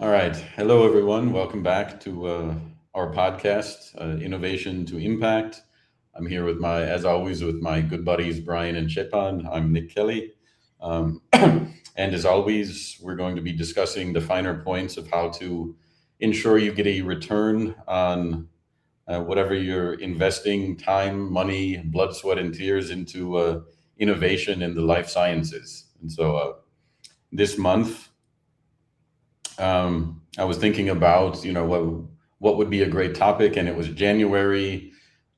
All right. Hello, everyone. Welcome back to our podcast, Innovation to Impact. I'm here with as always, with my good buddies, Brian and Chepan. I'm Nick Kelly. And as always, we're going to be discussing the finer points of how to ensure you get a return on whatever you're investing time, money, blood, sweat, and tears into innovation in the life sciences. And so this month, I was thinking about, what would be a great topic, and it was January,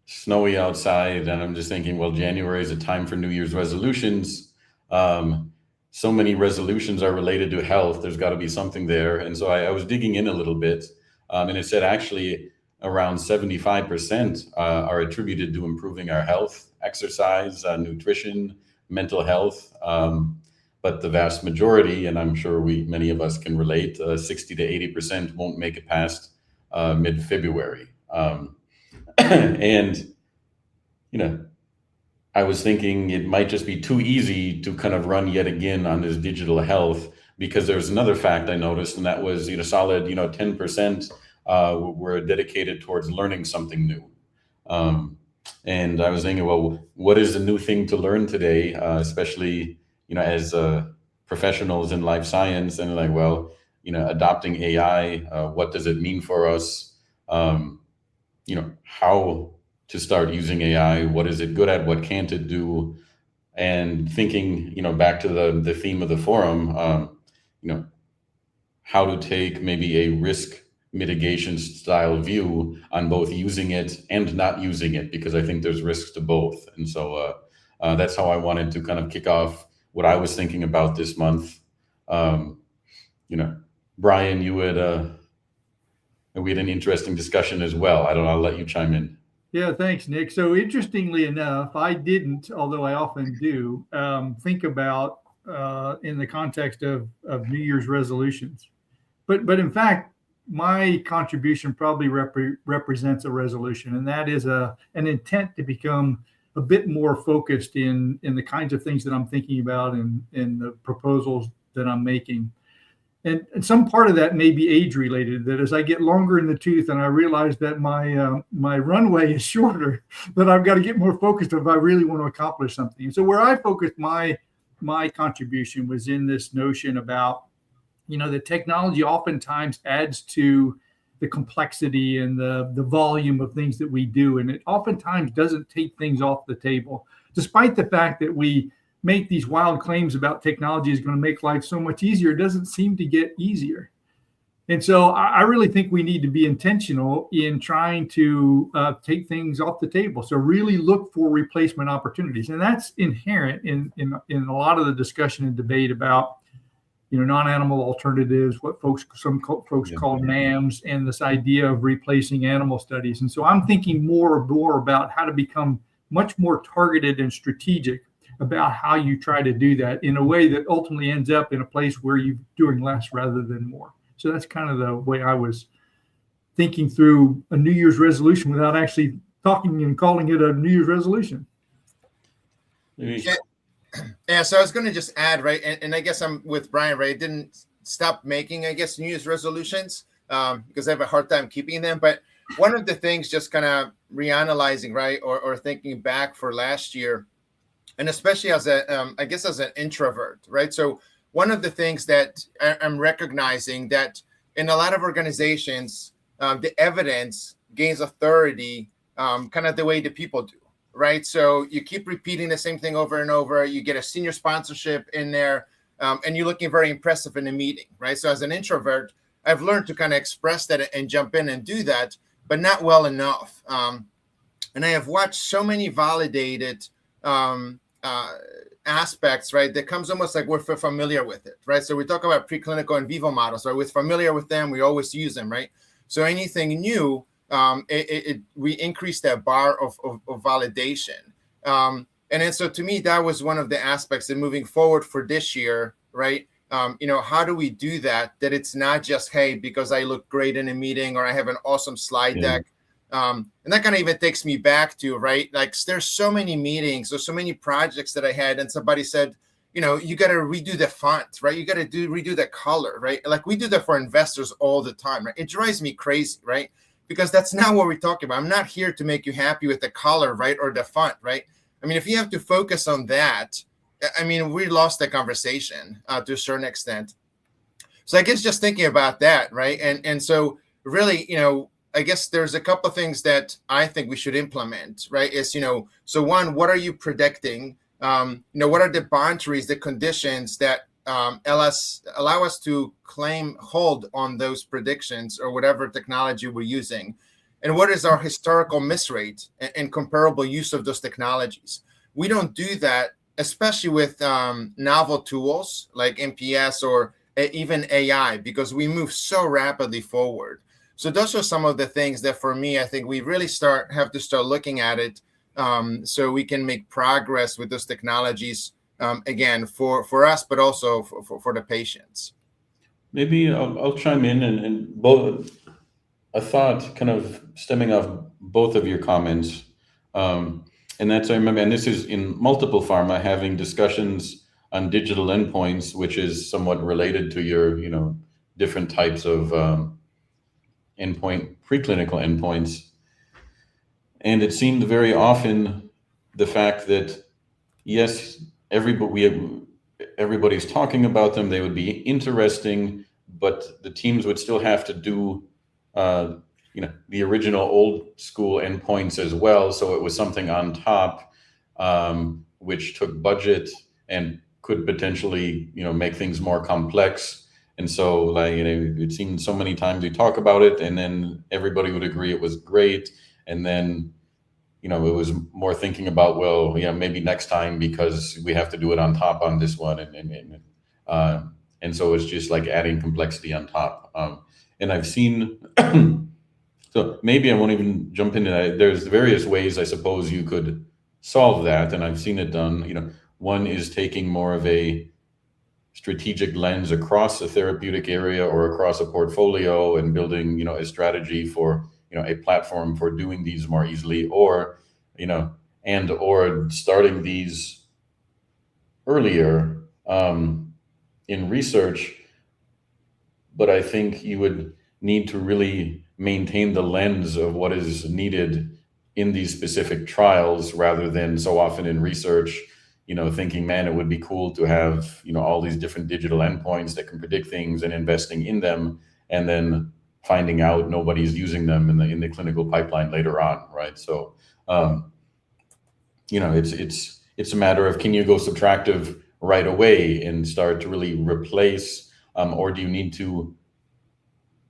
snowy outside, and I'm just thinking, well, January is a time for New Year's resolutions. So many resolutions are related to health. There's got to be something there, and so I was digging in a little bit, and it said actually around 75% are attributed to improving our health, exercise, nutrition, mental health. But the vast majority, and I'm sure many of us can relate, 60 to 80% won't make it past mid-February. And, I was thinking it might just be too easy to kind of run yet again on this digital health, because there's another fact I noticed, and that was, solid, 10% were dedicated towards learning something new. And I was thinking, well, what is the new thing to learn today, especially as professionals in life science, and like, well, adopting AI, what does it mean for us? How to start using AI, what is it good at, what can't it do? And thinking, back to the theme of the forum, how to take maybe a risk mitigation style view on both using it and not using it, because I think there's risks to both. And so that's how I wanted to kind of kick off what I was thinking about this month. Brian, we had an interesting discussion as well. I'll let you chime in. Yeah, thanks, Nick. So interestingly enough, I didn't, although I often do, think about in the context of New Year's resolutions. But in fact, my contribution probably represents a resolution, and that is an intent to become a bit more focused in the kinds of things that I'm thinking about and the proposals that I'm making. And some part of that may be age related, that as I get longer in the tooth and I realize that my runway is shorter, that I've got to get more focused if I really want to accomplish something. And so where I focused my contribution was in this notion about, the technology oftentimes adds to the complexity and the volume of things that we do. And it oftentimes doesn't take things off the table, despite the fact that we make these wild claims about technology is going to make life so much easier. It doesn't seem to get easier. And so I really think we need to be intentional in trying to take things off the table. So really look for replacement opportunities. And that's inherent in a lot of the discussion and debate about non-animal alternatives, what some folks call NAMs, and this idea of replacing animal studies. And so I'm thinking more and more about how to become much more targeted and strategic about how you try to do that in a way that ultimately ends up in a place where you're doing less rather than more. So that's kind of the way I was thinking through a New Year's resolution without actually talking and calling it a New Year's resolution. Yeah, so I was going to just add, right, and I guess I'm with Brian, right? I didn't stop making, I guess, New Year's resolutions because I have a hard time keeping them. But one of the things, just kind of reanalyzing, right, or thinking back for last year, and especially as I guess as an introvert, right? So one of the things that I'm recognizing that in a lot of organizations, the evidence gains authority kind of the way that people do. Right. So you keep repeating the same thing over and over. You get a senior sponsorship in there and you're looking very impressive in a meeting. Right. So as an introvert, I've learned to kind of express that and jump in and do that, but not well enough. And I have watched so many validated aspects, right, that comes almost like we're familiar with it. Right. So we talk about preclinical and vivo models. Right. We're familiar with them. We always use them. Right. So anything new, we increase that bar of validation. And then so to me, that was one of the aspects in moving forward for this year, right? How do we do that it's not just, hey, because I look great in a meeting or I have an awesome slide deck. And that kind of even takes me back to, right, like there's so many meetings or so many projects that I had and somebody said, you got to redo the font, right? You got to redo the color, right? Like we do that for investors all the time, right? It drives me crazy, right? Because that's not what we're talking about. I'm not here to make you happy with the color, right? Or the font, right? I mean, if you have to focus on that, I mean, we lost the conversation to a certain extent. So I guess just thinking about that, right? And so really, I guess there's a couple of things that I think we should implement, right? Is, so one, what are you predicting? What are the boundaries, the conditions that allow us to hold on those predictions or whatever technology we're using? And what is our historical miss rate and comparable use of those technologies? We don't do that, especially with novel tools like MPS or even AI, because we move so rapidly forward. So those are some of the things that for me, I think we really have to start looking at it so we can make progress with those technologies, again, for us, but also for the patients. Maybe I'll chime in and both a thought kind of stemming off both of your comments. And that's, I remember, and this is in multiple pharma, having discussions on digital endpoints, which is somewhat related to your, different types of preclinical endpoints. And it seemed very often the fact that, yes, everybody's talking about them, they would be interesting, but the teams would still have to do, the original old school endpoints as well. So it was something on top, which took budget and could potentially, make things more complex. And so, it seemed so many times we talk about it, and then everybody would agree it was great, and then, it was more thinking about, well, maybe next time because we have to do it on top on this one, and so it's just like adding complexity on top. And I've seen, so maybe I won't even jump into that. There's various ways I suppose you could solve that, and I've seen it done. One is taking more of a strategic lens across a therapeutic area or across a portfolio and building, a strategy for, a platform for doing these more easily, or, or starting these earlier in research. But I think you would need to really maintain the lens of what is needed in these specific trials rather than so often in research, thinking, man, it would be cool to have, all these different digital endpoints that can predict things and investing in them, and then finding out nobody's using them in the clinical pipeline later on, right? So, it's a matter of, can you go subtractive right away and start to really replace, or do you need to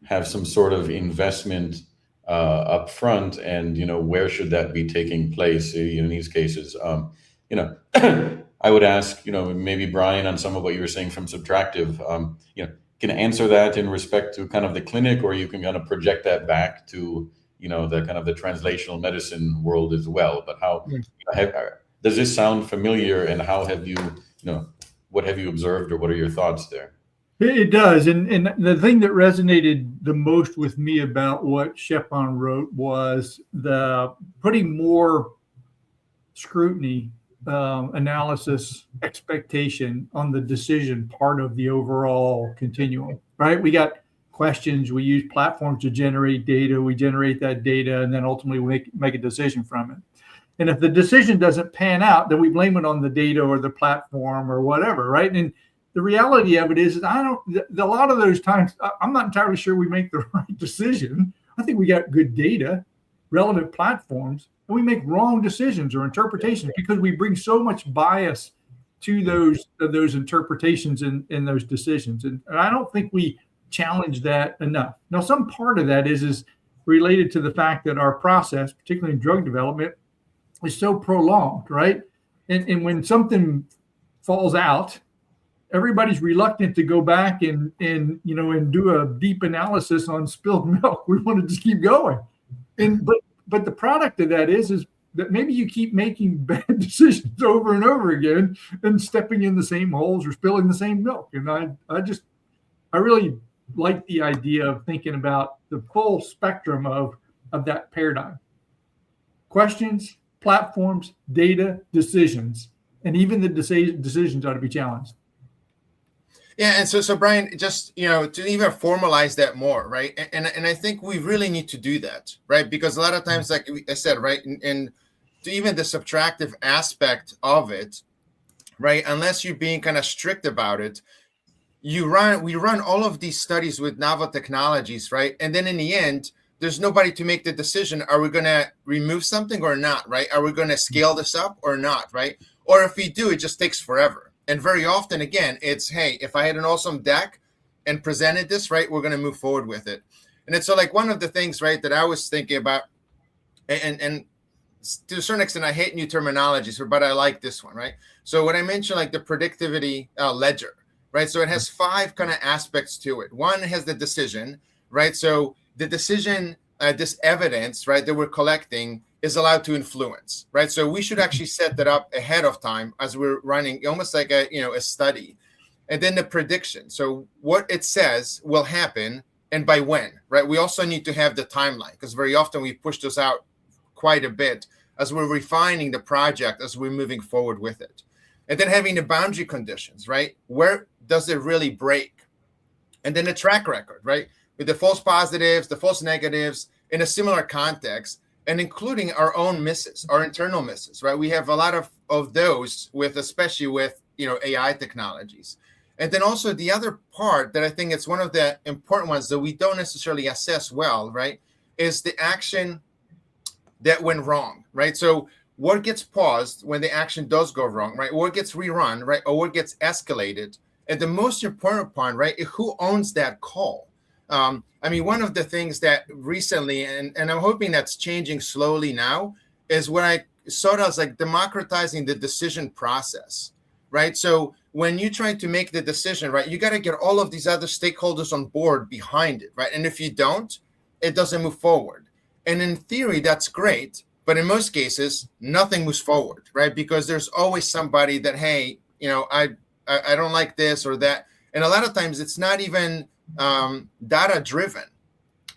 have some sort of investment up front, and where should that be taking place in these cases? I would ask, maybe Brian, on some of what you were saying from Subtractive, can answer that in respect to kind of the clinic, or you can kind of project that back to, the kind of the translational medicine world as well. But how does this sound familiar, and how have you, what have you observed, or what are your thoughts there? It does. And the thing that resonated the most with me about what Shepan wrote was the putting more scrutiny, analysis, expectation on the decision part of the overall continuum, right? We got questions, we use platforms to generate data, we generate that data, and then ultimately we make a decision from it. And if the decision doesn't pan out, then we blame it on the data or the platform or whatever, right? And the reality of it is a lot of those times, I'm not entirely sure we make the right decision. I think we got good data, relevant platforms, and we make wrong decisions or interpretations because we bring so much bias to those interpretations in those decisions. And I don't think we challenge that enough. Now, some part of that is related to the fact that our process, particularly in drug development, is so prolonged, right? And when something falls out, everybody's reluctant to go back and do a deep analysis on spilled milk. We want to just keep going. But the product of that is that maybe you keep making bad decisions over and over again and stepping in the same holes or spilling the same milk. And I really like the idea of thinking about the full spectrum of that paradigm. Questions, platforms, data, decisions. And even the decisions ought to be challenged. Yeah, and so Brian, just to even formalize that more, right? And I think we really need to do that, right? Because a lot of times, like I said, right, and to even the subtractive aspect of it, right? Unless you're being kind of strict about it, we run all of these studies with novel technologies, right? And then in the end, there's nobody to make the decision. Are we going to remove something or not, right? Are we going to scale this up or not, right? Or if we do, it just takes forever. And very often, again, it's, hey, if I had an awesome deck and presented this, right, we're going to move forward with it. And it's so like one of the things, right, that I was thinking about, and to a certain extent, I hate new terminologies, but I like this one, right? So when I mentioned like the Predictivity Ledger, right? So it has 5 kind of aspects to it. One has the decision, right? So the decision, this evidence, right, that we're collecting is allowed to influence, right? So we should actually set that up ahead of time as we're running, almost like a study. And then the prediction. So what it says will happen and by when, right? We also need to have the timeline, because very often we push those out quite a bit as we're refining the project, as we're moving forward with it. And then having the boundary conditions, right? Where does it really break? And then the track record, right? With the false positives, the false negatives in a similar context, and including our own misses, our internal misses, right? We have a lot of those especially with, AI technologies. And then also the other part that I think it's one of the important ones that we don't necessarily assess well, right, is the action that went wrong, right? So what gets paused when the action does go wrong, right? What gets rerun, right? Or what gets escalated? And the most important part, right, is who owns that call. I mean, one of the things that recently, and I'm hoping that's changing slowly now, is when I saw it as like democratizing the decision process, right? So when you try to make the decision, right, you got to get all of these other stakeholders on board behind it, right? And if you don't, it doesn't move forward. And in theory, that's great. But in most cases, nothing moves forward, right? Because there's always somebody that, hey, I don't like this or that. And a lot of times it's not even data driven.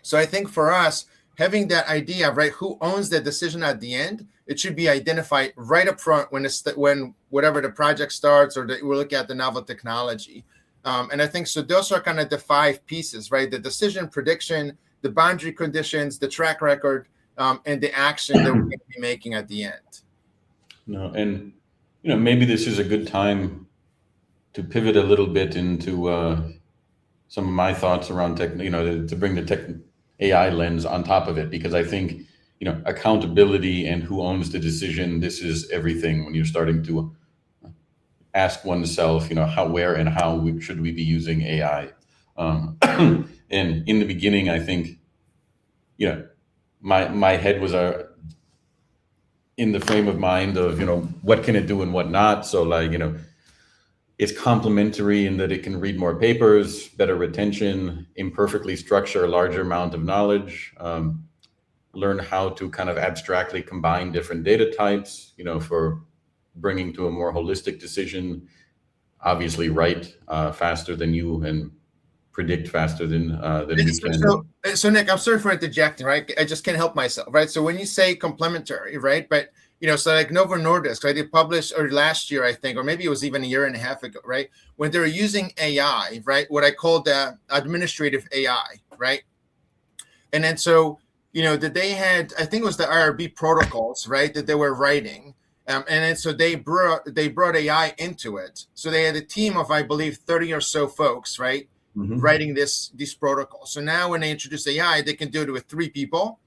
So I think for us, having that idea, right, who owns the decision at the end, it should be identified right up front when whatever the project starts or we look at the novel technology. And I think so those are kind of the 5 pieces, right? The decision, prediction, the boundary conditions, the track record, and the action that we're going to be making at the end. No, and maybe this is a good time to pivot a little bit into some of my thoughts around tech. To bring the tech AI lens on top of it, because I think accountability and who owns the decision. This is everything when you're starting to ask oneself, how, where, and how should we be using AI. And in the beginning, I think, my head was in the frame of mind of, what can it do and what not. So like, it's complementary in that it can read more papers, better retention, imperfectly structure a larger amount of knowledge, learn how to kind of abstractly combine different data types, for bringing to a more holistic decision, obviously write faster than you and predict faster than we can. So Nick, I'm sorry for interjecting, right? I just can't help myself, right? So when you say complementary, right? But so like Novo Nordisk, right? They published, or last year, I think, or maybe it was even a year and a half ago, right? When they were using AI, right? What I call the administrative AI, right? And then so, that they had, I think it was the IRB protocols, right? That they were writing. And then so they brought AI into it. So they had a team of, I believe, 30 or so folks, right? Mm-hmm. Writing these protocols. So now when they introduce AI, they can do it with 3 people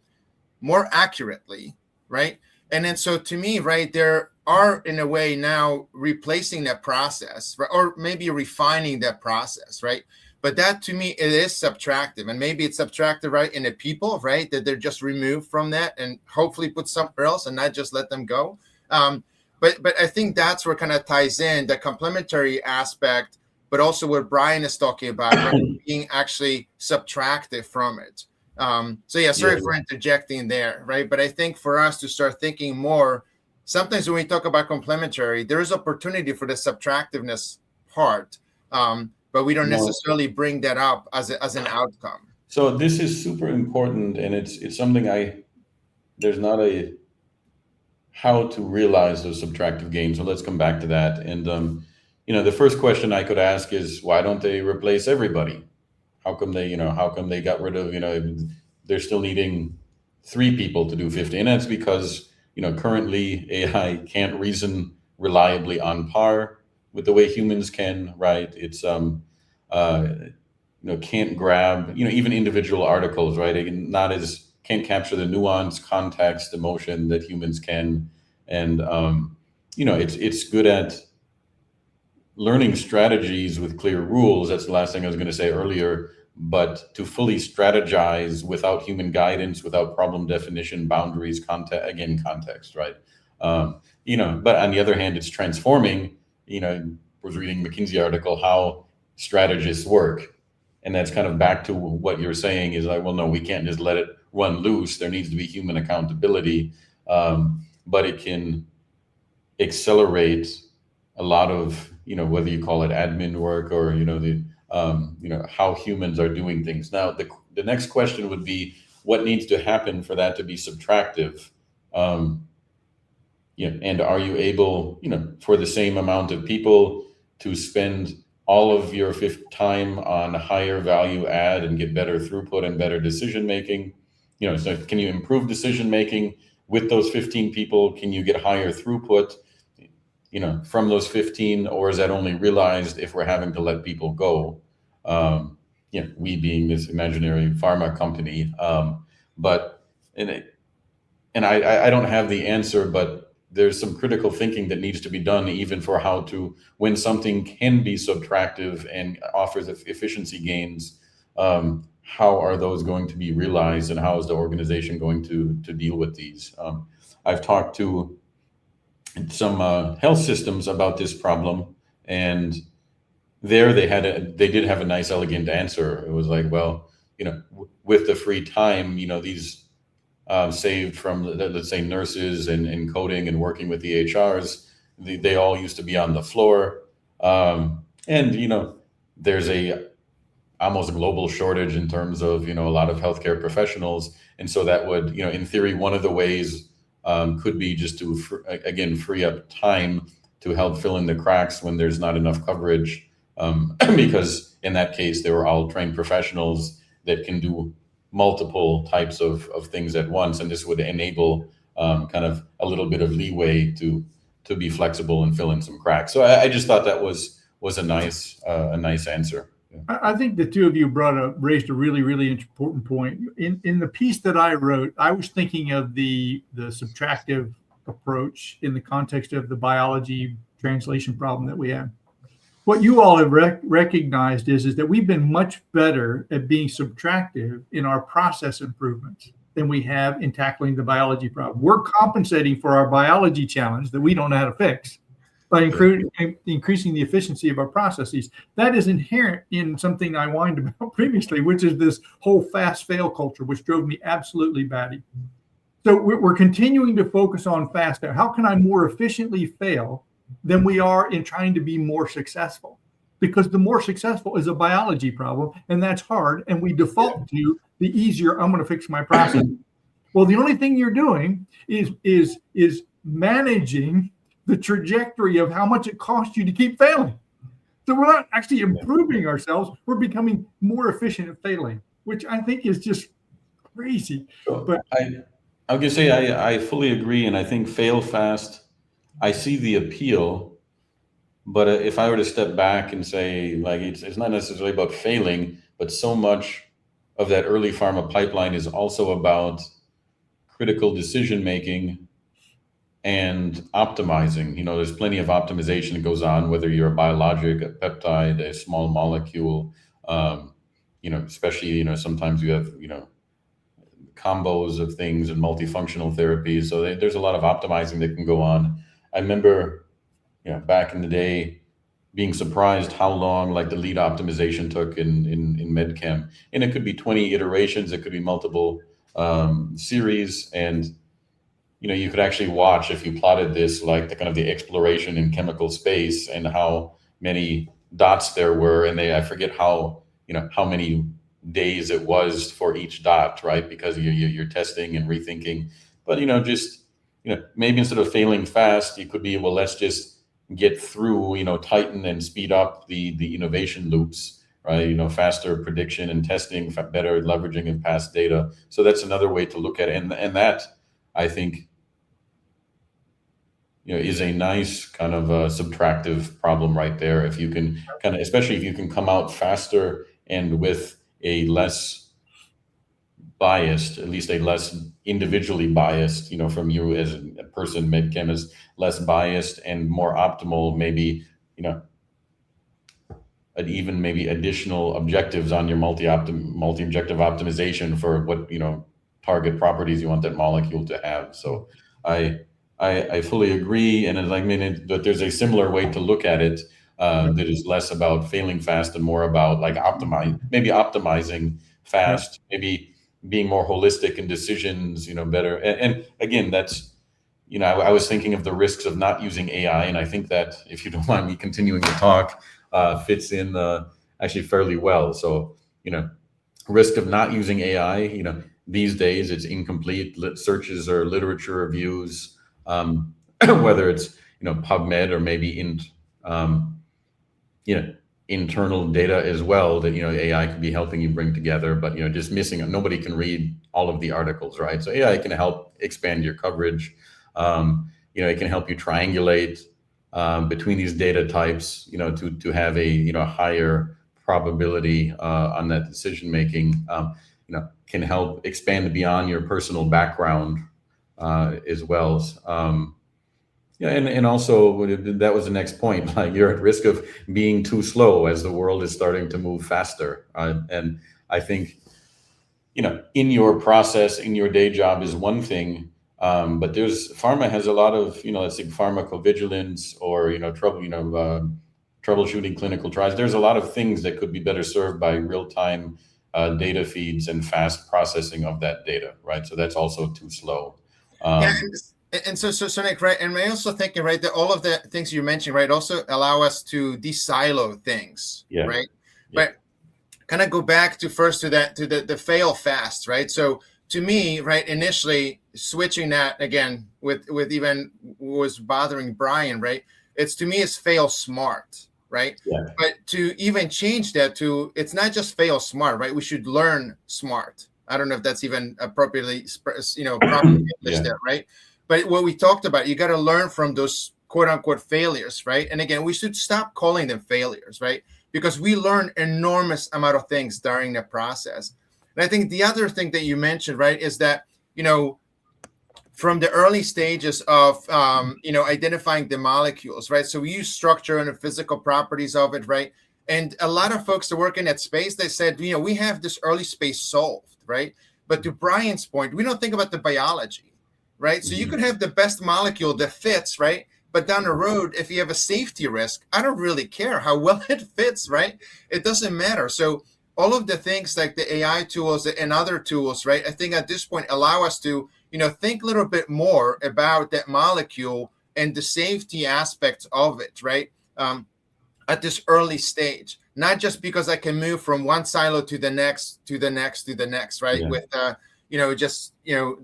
more accurately, right? And then so to me, right, there are in a way now replacing that process, right? Or maybe refining that process, right? But that to me, it is subtractive, and maybe it's subtractive, right, in the people, right, that they're just removed from that and hopefully put somewhere else and not just let them go. But I think that's where kind of ties in the complementary aspect, but also what Brian is talking about, right, being actually subtractive from it. So yeah, sorry for interjecting there, right? But I think for us to start thinking more, sometimes when we talk about complementary, there is opportunity for the subtractiveness part, but we don't necessarily bring that up as an outcome. So this is super important, and it's something there's not a how to realize those subtractive gains. So let's come back to that. And the first question I could ask is, why don't they replace everybody? How come they got rid of, they're still needing 3 people to do 50? And that's because, currently AI can't reason reliably on par with the way humans can, right? It's can't grab, even individual articles, right? It can't capture the nuance, context, emotion that humans can. And it's good at learning strategies with clear rules. That's the last thing I was going to say earlier. But to fully strategize without human guidance, without problem definition, boundaries, context, right? But on the other hand, it's transforming. I was reading a McKinsey article, how strategists work. And that's kind of back to what you're saying is like, well, no, we can't just let it run loose. There needs to be human accountability. But it can accelerate a lot of, whether you call it admin work or, how humans are doing things. Now, the next question would be, what needs to happen for that to be subtractive? And are you able, for the same amount of people to spend all of your time on higher value add and get better throughput and better decision making? So can you improve decision making with those 15 people? Can you get higher throughput, from those 15, or is that only realized if we're having to let people go? We being this imaginary pharma company, but I don't have the answer, but there's some critical thinking that needs to be done, even for when something can be subtractive and offers efficiency gains, how are those going to be realized, and how is the organization going to deal with these? I've talked to some health systems about this problem, and there they did have a nice, elegant answer. It was like, well, with the free time, these saved from, let's say, nurses and coding and working with the HRs, they all used to be on the floor. And there's a almost global shortage in terms of, a lot of healthcare professionals. And so that would, in theory, one of the ways could be just to, again, free up time to help fill in the cracks when there's not enough coverage. Because in that case, they were all trained professionals that can do multiple types of things at once. And this would enable kind of a little bit of leeway to be flexible and fill in some cracks. So I just thought that was a nice answer. Yeah. I think the two of you raised a really, really important point. In the piece that I wrote, I was thinking of the subtractive approach in the context of the biology translation problem that we have. What you all have recognized is that we've been much better at being subtractive in our process improvements than we have in tackling the biology problem. We're compensating for our biology challenge that we don't know how to fix by increasing the efficiency of our processes. That is inherent in something I whined about previously, which is this whole fast fail culture, which drove me absolutely batty. So we're continuing to focus on fast fail. How can I more efficiently fail than we are in trying to be more successful? Because the more successful is a biology problem, and that's hard, and we default to the easier, I'm going to fix my process. Well, the only thing you're doing is managing the trajectory of how much it costs you to keep failing. So we're not actually improving ourselves, we're becoming more efficient at failing, which I think is just crazy. But I'm going to say I fully agree, and I think fail fast, I see the appeal, but if I were to step back and say, like, it's not necessarily about failing, but so much of that early pharma pipeline is also about critical decision making and optimizing. There's plenty of optimization that goes on, whether you're a biologic, a peptide, a small molecule, especially, sometimes you have, combos of things and multifunctional therapies. So there's a lot of optimizing that can go on. I remember, back in the day, being surprised how long like the lead optimization took in MedChem, and it could be 20 iterations, it could be multiple series, and you could actually watch, if you plotted this, like the kind of the exploration in chemical space and how many dots there were, and I forget how many days it was for each dot, right? Because you're testing and rethinking, but just maybe instead of failing fast, it could be, well, let's just get through, tighten and speed up the innovation loops, right? Faster prediction and testing, better leveraging of past data. So that's another way to look at it. And that, I think, is a nice kind of a subtractive problem right there. If you can especially if you can come out faster and with a less biased, at least a less individually biased, from you as a person, medchem, less biased and more optimal, maybe, even maybe additional objectives on your multi-objective optimization for what, target properties you want that molecule to have. So I fully agree. And I mean, that there's a similar way to look at it that is less about failing fast and more about like optimizing fast, maybe being more holistic in decisions, better. And again, that's, I was thinking of the risks of not using AI. And I think that, if you don't mind me continuing to talk, fits in actually fairly well. So, risk of not using AI, these days it's incomplete searches or literature reviews, whether it's, PubMed or maybe internal data as well that, AI could be helping you bring together, but, just missing it. Nobody can read all of the articles, right? So AI can help expand your coverage. It can help you triangulate between these data types, to have a, higher probability on that decision making, can help expand beyond your personal background as well. And also that was the next point. Like, you're at risk of being too slow as the world is starting to move faster. And I think, in your process, in your day job is one thing. But pharma has a lot of, let's say pharmacovigilance or, troubleshooting clinical trials. There's a lot of things that could be better served by real-time data feeds and fast processing of that data, right? So that's also too slow. And so Nick, right? And I'm also thinking, right, that all of the things you mentioned, right, also allow us to de-silo things, right? Yeah. But kind of go back to the fail fast, right? So to me, right, initially switching that again with even was bothering Brian, right? To me, it's fail smart, right? Yeah. But to even change that to, it's not just fail smart, right? We should learn smart. I don't know if that's even appropriately, properly English there, right? But what we talked about, you got to learn from those quote unquote failures, right? And again, we should stop calling them failures, right? Because we learn enormous amount of things during the process. And I think the other thing that you mentioned, right, is that, from the early stages of, identifying the molecules, right? So we use structure and the physical properties of it, right? And a lot of folks that work in that space, they said, we have this early space solved, right? But to Brian's point, we don't think about the biology, right? So you could have the best molecule that fits, right? But down the road, if you have a safety risk, I don't really care how well it fits, right? It doesn't matter. So all of the things like the AI tools and other tools, right? I think at this point allow us to, think a little bit more about that molecule and the safety aspects of it, right? At this early stage, not just because I can move from one silo to the next, right? Yeah. With,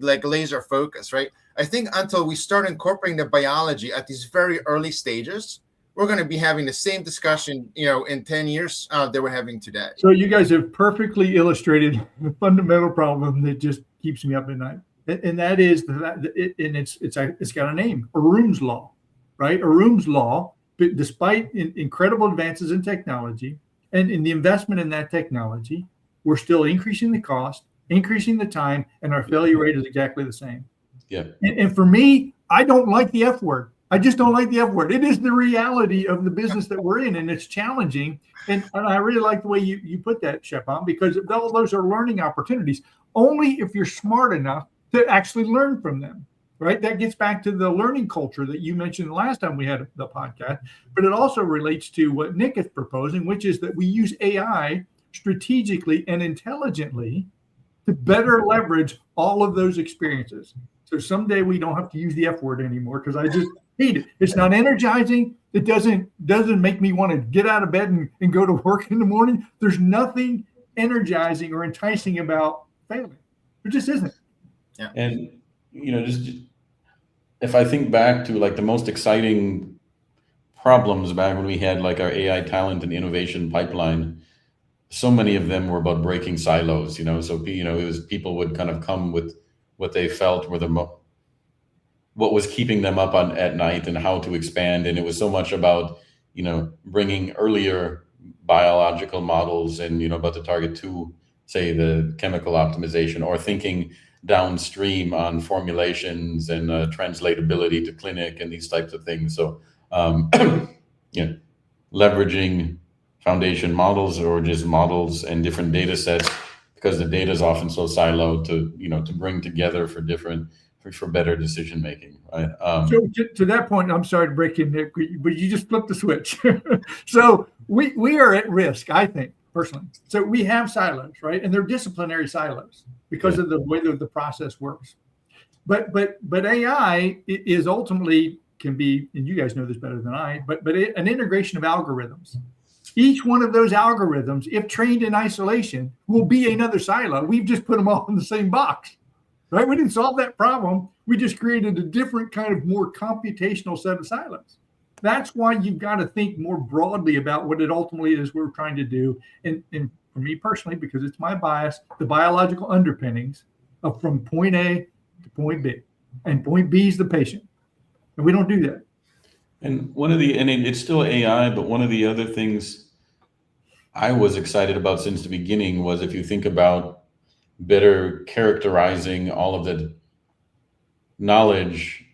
like laser focus, right? I think until we start incorporating the biology at these very early stages, we're going to be having the same discussion, in 10 years that we're having today. So you guys have perfectly illustrated the fundamental problem that just keeps me up at night. And that is it's got a name, Arum's law, right? Arum's law, despite incredible advances in technology and in the investment in that technology, we're still increasing the cost, increasing the time, and our failure rate is exactly the same. Yeah. And for me, I don't like the F word. I just don't like the F word. It is the reality of the business that we're in, and it's challenging. And I really like the way you put that, Shepan, because all those are learning opportunities. Only if you're smart enough to actually learn from them, right? That gets back to the learning culture that you mentioned the last time we had the podcast, but it also relates to what Nick is proposing, which is that we use AI strategically and intelligently to better leverage all of those experiences. So someday we don't have to use the F word anymore, because I just hate it. It's not energizing. It doesn't make me want to get out of bed and go to work in the morning. There's nothing energizing or enticing about failing. There just isn't. Yeah. And, just if I think back to like the most exciting problems back when we had like our AI talent and innovation pipeline, so many of them were about breaking silos, so it was people would kind of come with what they felt were what was keeping them up at night and how to expand. And it was so much about, bringing earlier biological models and, about the target to, say, the chemical optimization, or thinking downstream on formulations and translatability to clinic and these types of things. So, leveraging foundation models or just models and different data sets, because the data is often so siloed, to bring together for better decision making, right? So to that point, I'm sorry to break in there, but you just flipped the switch. So we are at risk, I think, personally. So we have silos, right? And they're disciplinary silos because of the way that the process works. But AI is ultimately can be, and you guys know this better than I, but an integration of algorithms. Each one of those algorithms, if trained in isolation, will be another silo. We've just put them all in the same box, right? We didn't solve that problem. We just created a different kind of more computational set of silos. That's why you've got to think more broadly about what it ultimately is we're trying to do. And for me personally, because it's my bias, the biological underpinnings of from point A to point B. And point B is the patient. And we don't do that. And it's still AI, but one of the other things I was excited about since the beginning was, if you think about better characterizing all of the knowledge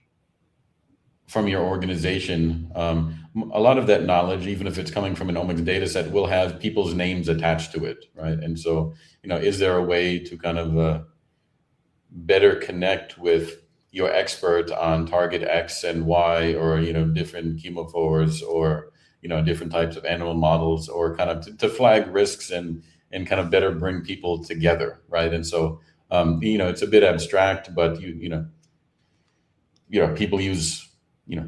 from your organization, a lot of that knowledge, even if it's coming from an omics data set, will have people's names attached to it, right? And so, is there a way to kind of better connect with your expert on target X and Y, or different chemophores, or different types of animal models, or kind of to flag risks and kind of better bring people together, right? And so it's a bit abstract, but people use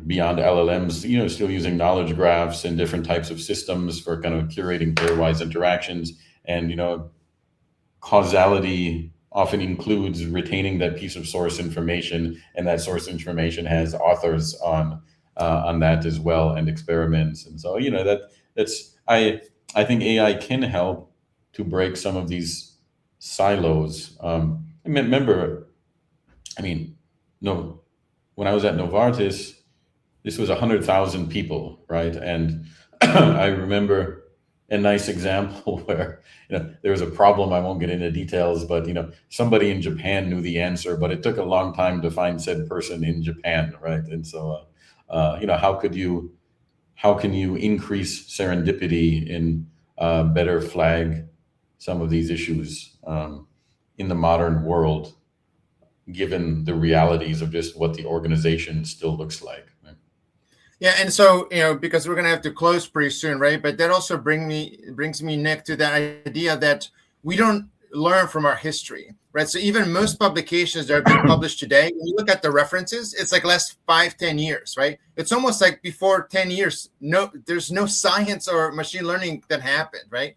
beyond LLMs, still using knowledge graphs and different types of systems for kind of curating pairwise interactions. And causality often includes retaining that piece of source information, and that source information has authors on that as well, and experiments. And so I think AI can help to break some of these silos. Remember, when I was at Novartis, this was 100,000 people, right? And I remember a nice example where there was a problem. I won't get into details, but somebody in Japan knew the answer, but it took a long time to find said person in Japan, right? And so how can you increase serendipity in better flag some of these issues in the modern world, given the realities of just what the organization still looks like, right? Yeah, and so because we're gonna have to close pretty soon, right? But that also brings me, Nick, to the idea that we don't learn from our history, right? So even most publications that are being published today, when you look at the references, it's like last 5-10 years, right? It's almost like before 10 years, there's no science or machine learning that happened, right?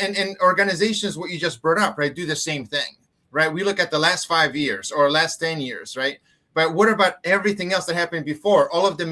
And organizations, what you just brought up, right, do the same thing, right? We look at the last 5 years or last 10 years, right? But what about everything else that happened before? All of the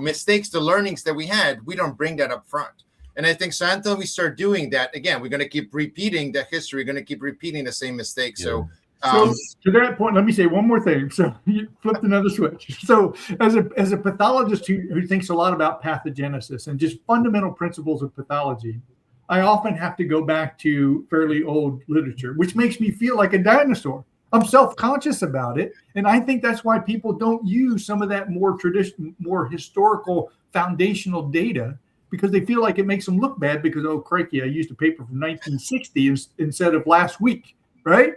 mistakes, the learnings that we had, we don't bring that up front. And I think so until we start doing that, again, we're going to keep repeating the history. We're going to keep repeating the same mistakes. Yeah. So to that point, let me say one more thing. So you flipped another switch. So as a pathologist who thinks a lot about pathogenesis and just fundamental principles of pathology, I often have to go back to fairly old literature, which makes me feel like a dinosaur. I'm self-conscious about it. And I think that's why people don't use some of that more traditional, more historical foundational data, because they feel like it makes them look bad because, oh, crikey, I used a paper from 1960 instead of last week, right?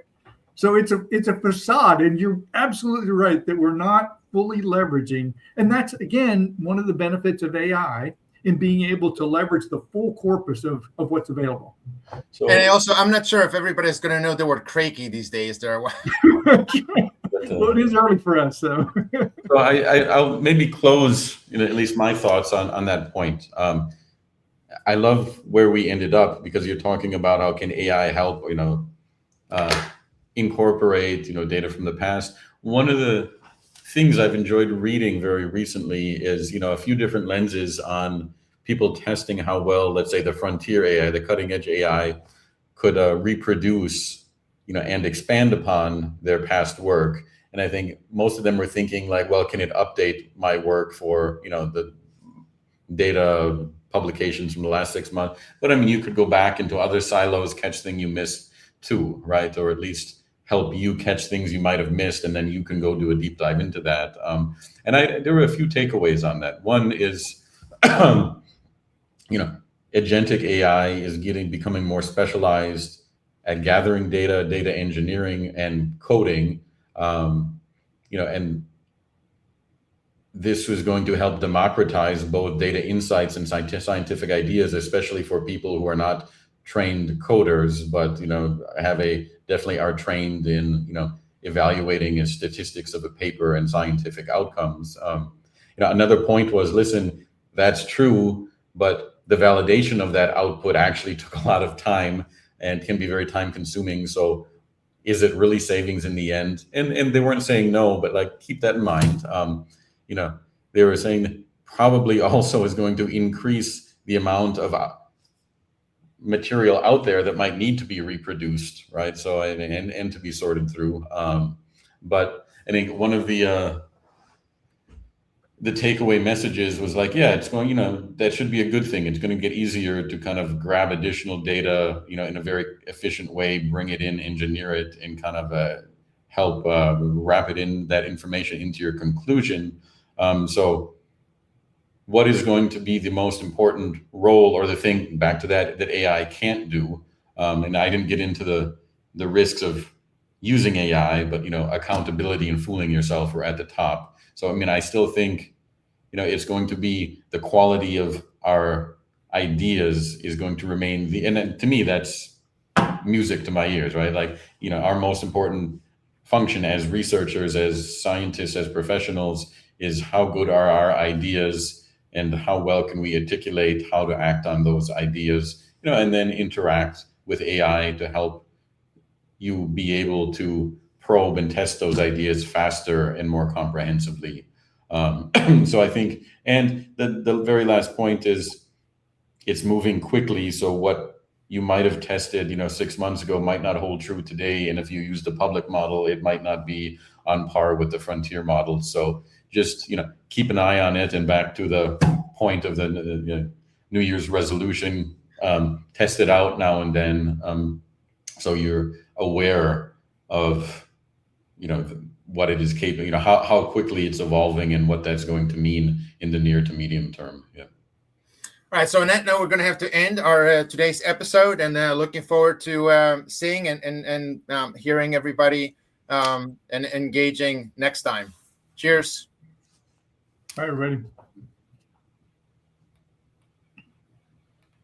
So it's a facade, and you're absolutely right that we're not fully leveraging. And that's, again, one of the benefits of AI in being able to leverage the full corpus of what's available. So, and also, I'm not sure if everybody's going to know the word cranky these days. Well, it is early for us, so. So I'll maybe close, at least my thoughts on that point. I love where we ended up, because you're talking about how can AI help, incorporate, data from the past. One of the things I've enjoyed reading very recently is, a few different lenses on people testing how well, let's say, the frontier AI, the cutting edge AI, could reproduce, and expand upon their past work. And I think most of them were thinking like, well, can it update my work for, the data publications from the last 6 months? But I mean, you could go back into other silos, catch things you missed too, right? Or at least help you catch things you might have missed, and then you can go do a deep dive into that. And there were a few takeaways on that. One is, agentic AI is becoming more specialized at gathering data engineering, and coding. And this was going to help democratize both data insights and scientific ideas, especially for people who are not trained coders, but definitely are trained in evaluating statistics of a paper and scientific outcomes. Another point was, listen, that's true, but the validation of that output actually took a lot of time and can be very time consuming. So is it really savings in the end? And they weren't saying no, but like, keep that in mind. They were saying that probably also is going to increase the amount of material out there that might need to be reproduced, right? So and to be sorted through. But I think one of the takeaway messages was like, yeah, it's going, that should be a good thing. It's going to get easier to kind of grab additional data, in a very efficient way, bring it in, engineer it, and kind of help wrap it in, that information into your conclusion. So what is going to be the most important role, or the thing, back to that AI can't do? And I didn't get into the risks of using AI, but accountability and fooling yourself were at the top. So I mean, I still think it's going to be the quality of our ideas is going to remain and to me that's music to my ears, right? Like, our most important function as researchers, as scientists, as professionals, is how good are our ideas, and how well can we articulate how to act on those ideas, and then interact with AI to help you be able to probe and test those ideas faster and more comprehensively. So I think, and the very last point is, it's moving quickly. So what you might have tested, 6 months ago might not hold true today. And if you use the public model, it might not be on par with the frontier model. So just, keep an eye on it. And back to the point of the New Year's resolution, test it out now and then. So you're aware of, what it is capable, how quickly it's evolving, and what that's going to mean in the near to medium term. Yeah. All right. So on that note, we're going to have to end our today's episode, and looking forward to seeing and hearing everybody and engaging next time. Cheers. All right, everybody.